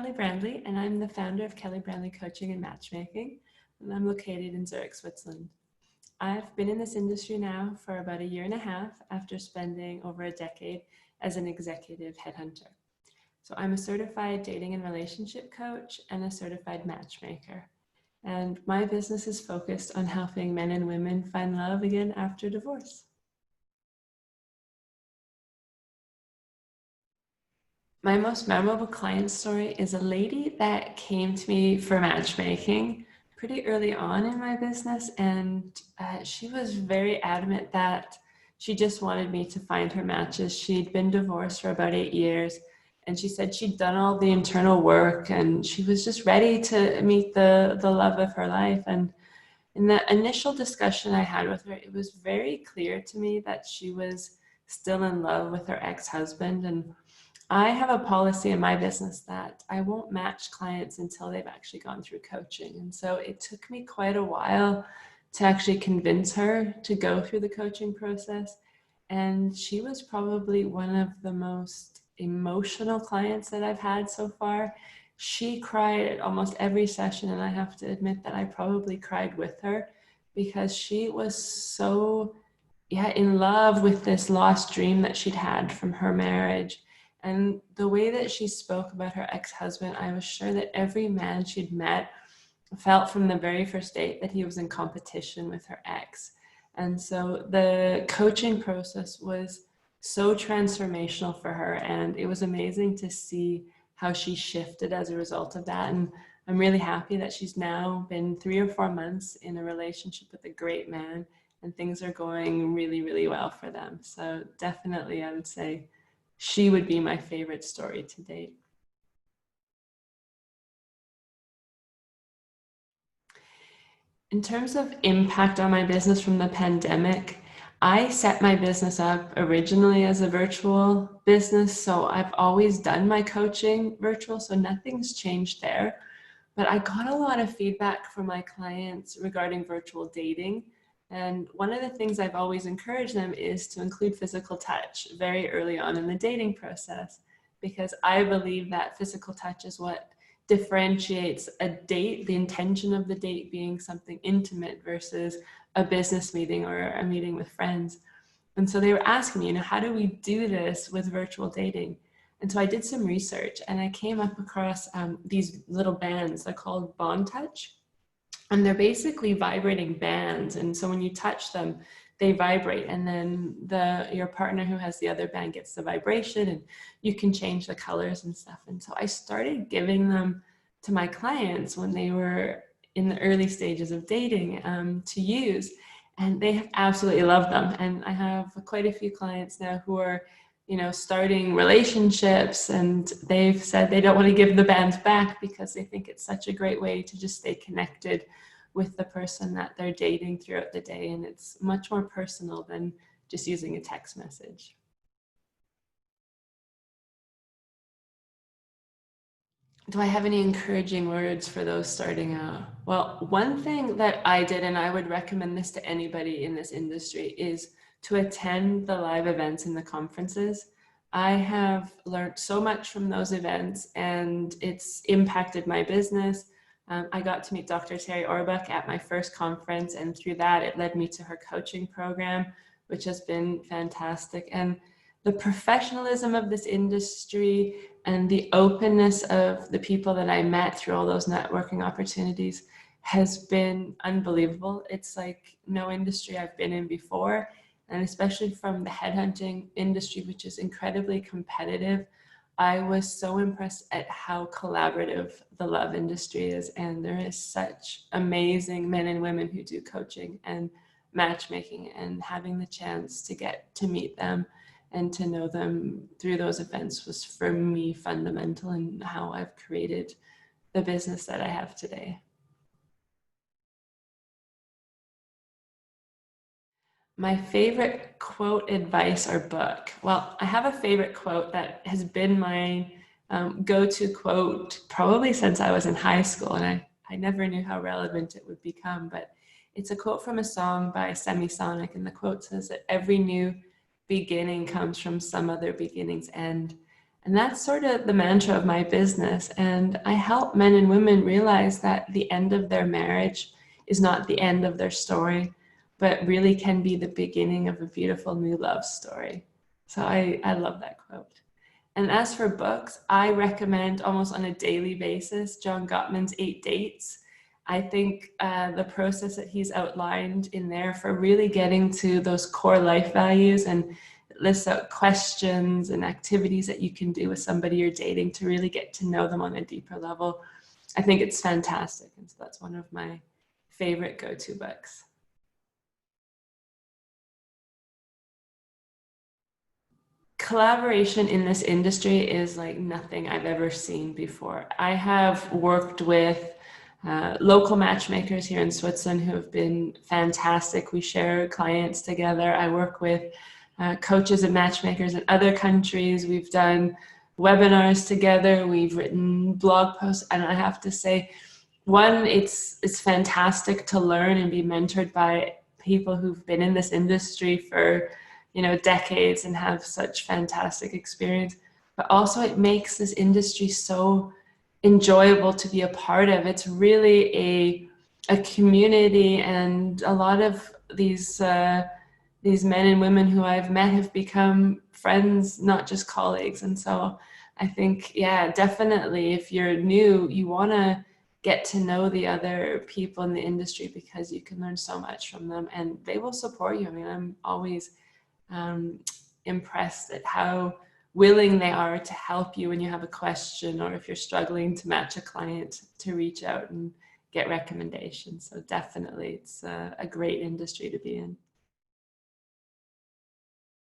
Kelly Brändli, and I'm the founder of Kelly Brändli Coaching and Matchmaking, and I'm located in Zurich, Switzerland. I've been in this industry now for about 1.5 years after spending over a decade as an executive headhunter. So I'm a certified dating and relationship coach and a certified matchmaker. And my business is focused on helping men and women find love again after divorce. My most memorable client story is a lady that came to me for matchmaking pretty early on in my business, and she was very adamant that she just wanted me to find her matches. She'd been divorced for about 8 years, and she said she'd done all the internal work and she was just ready to meet the love of her life. And in the initial discussion I had with her, it was very clear to me that she was still in love with her ex-husband. And I have a policy in my business that I won't match clients until they've actually gone through coaching. And so it took me quite a while to actually convince her to go through the coaching process. And she was probably one of the most emotional clients that I've had so far. She cried at almost every session, and I have to admit that I probably cried with her because she was so in love with this lost dream that she'd had from her marriage. And the way that she spoke about her ex-husband, I was sure that every man she'd met felt from the very first date that he was in competition with her ex. And so the coaching process was so transformational for her, and it was amazing to see how she shifted as a result of that. And I'm really happy that she's now been 3 or 4 months in a relationship with a great man, and things are going really, really well for them. So definitely, I would say she would be my favorite story to date. In terms of impact on my business from the pandemic, I set my business up originally as a virtual business. So I've always done my coaching virtual, so nothing's changed there. But I got a lot of feedback from my clients regarding virtual dating. And one of the things I've always encouraged them is to include physical touch very early on in the dating process, because I believe that physical touch is what differentiates a date, the intention of the date being something intimate versus a business meeting or a meeting with friends. And so they were asking me, how do we do this with virtual dating? And so I did some research and I came up across these little bands. They're called Bond Touch. And they're basically vibrating bands. And so when you touch them, they vibrate. And then your partner who has the other band gets the vibration, and you can change the colors and stuff. And so I started giving them to my clients when they were in the early stages of dating to use. And they have absolutely loved them. And I have quite a few clients now who are starting relationships, and they've said they don't want to give the bands back because they think it's such a great way to just stay connected with the person that they're dating throughout the day. And it's much more personal than just using a text message. Do I have any encouraging words for those starting out? Well, one thing that I did, and I would recommend this to anybody in this industry, is to attend the live events and the conferences. I have learned so much from those events, and it's impacted my business. I got to meet Dr. Terry Orbuck at my first conference, and through that, it led me to her coaching program, which has been fantastic. And the professionalism of this industry and the openness of the people that I met through all those networking opportunities has been unbelievable. It's like no industry I've been in before, and especially from the headhunting industry, which is incredibly competitive. I was so impressed at how collaborative the love industry is, and there is such amazing men and women who do coaching and matchmaking, and having the chance to get to meet them and to know them through those events was, for me, fundamental in how I've created the business that I have today. My favorite quote, advice, or book. Well, I have a favorite quote that has been my go-to quote probably since I was in high school, and I never knew how relevant it would become, but it's a quote from a song by Semisonic, and the quote says that every new beginning comes from some other beginning's end. And that's sort of the mantra of my business. And I help men and women realize that the end of their marriage is not the end of their story, but really can be the beginning of a beautiful new love story. So I love that quote. And as for books, I recommend almost on a daily basis John Gottman's 8 Dates. I think the process that he's outlined in there for really getting to those core life values, and lists out questions and activities that you can do with somebody you're dating to really get to know them on a deeper level. I think it's fantastic. And so that's one of my favorite go-to books. Collaboration in this industry is like nothing I've ever seen before. I have worked with local matchmakers here in Switzerland who have been fantastic. We share clients together. I work with coaches and matchmakers in other countries. We've done webinars together. We've written blog posts, and I have to say, one, it's fantastic to learn and be mentored by people who've been in this industry for decades and have such fantastic experience. But also it makes this industry so enjoyable to be a part of. It's really a community, and a lot of these men and women who I've met have become friends, not just colleagues. And so I think, yeah, definitely if you're new, you want to get to know the other people in the industry because you can learn so much from them and they will support you. I mean, I'm always impressed at how willing they are to help you when you have a question, or if you're struggling to match a client, to reach out and get recommendations. So definitely it's a great industry to be in.